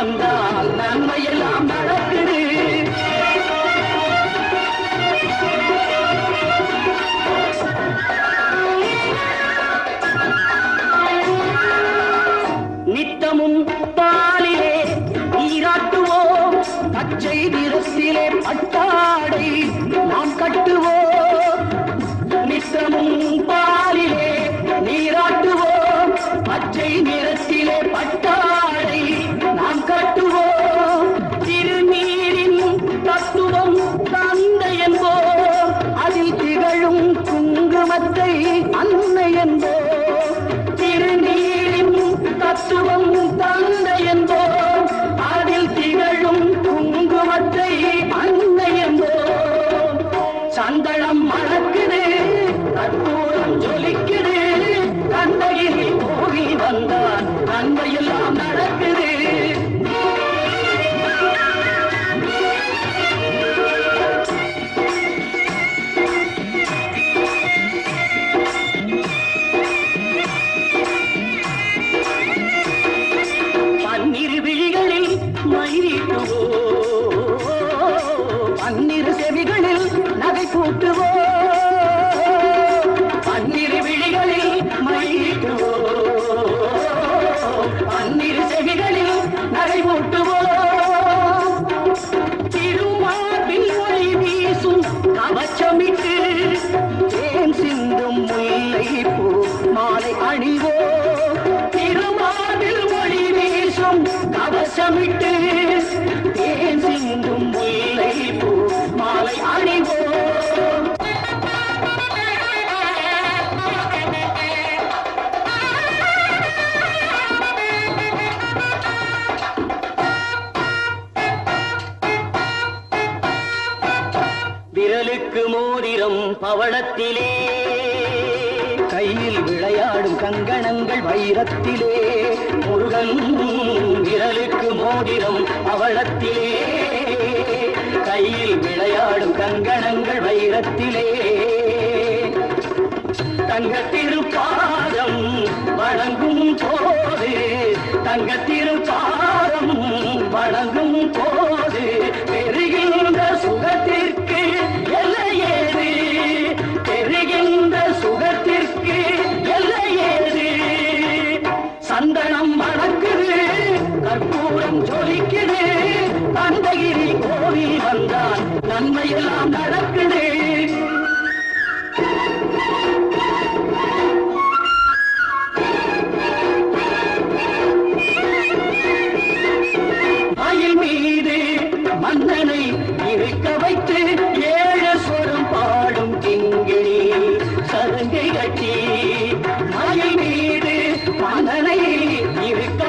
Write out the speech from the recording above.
வந்தால் நன்மையெல்லாம் நடக்குது. நித்தமும் பாலிலே நீராட்டுவோம், பச்சை நிறத்திலே பட்டாடை நாம் கட்டுவோம். நித்தமும் பாலிலே நீராட்டுவோம், பச்சை நிறத்திலே பட்டாடை நாம் கட்டுவோம். திருநீரின் தத்துவம் தந்தை என்போம், அதில் திகழும் குங்குமத்தை அன்னை என்போம். திருநீரின் தத்துவம் தந்தை என்போம், அதில் திகழும் குங்குமத்தை அன்னை என்போம். சந்தனம் மணக்குது, கற்பூரம் ஜொலிக்குது, கந்தகிரி போகி வந்தான் நன்மையெல்லாம் நடக்குது. பன்னிரு விழிகளில் மயிலிட்டுவோம், பன்னிரு செவிகளில் நகை கூட்டுவோம். பன்னிரு விழிகளில் மயிலிட்டுவோம், பன்னிரு செவிகளில் நகை கூட்டுவோம். திருமார்பில் ஒளி வீசும் கவச்சமிட்டு தேன் சிந்தும் முல்லை பூ மாலை அணிவோம். திருமார்பில் ஒளி வீசும் கவசமிட்டு தேன் சிந்தும் முல்லை பூ மாலை அணிவோம். விரலுக்கு மோதிரம் பவளத்திலே, கையில் விளையாடும் கங்கணங்கள் வைரத்திலே. முருகன் விரலுக்கு மோதிரம் பவளத்திலே, கையில் விளையாடும் கங்கணங்கள் வைரத்திலே. தங்கத்திருப்பாதம் வணங்கும் போது, தங்கத்திருப்பாதம் வணங்கும் போது பெறுகின்ற சுகத்திற்கு எல்லையேது, பெறுகின்ற சுகத்திற்கு எல்லையேது. சந்தனம் மணக்குது, கற்பூரம் ஜொலிக்குது, கந்தகிரி கோவில் வந்தான் நன்மையெல்லாம் நடக்குது. மயில் மீது மன்னனை இருக்க வைத்து ஏழு சொரம் பாடும் கிங்கிணி சதங்கை கட்டி. மயில் மீது மன்னனை இருக்க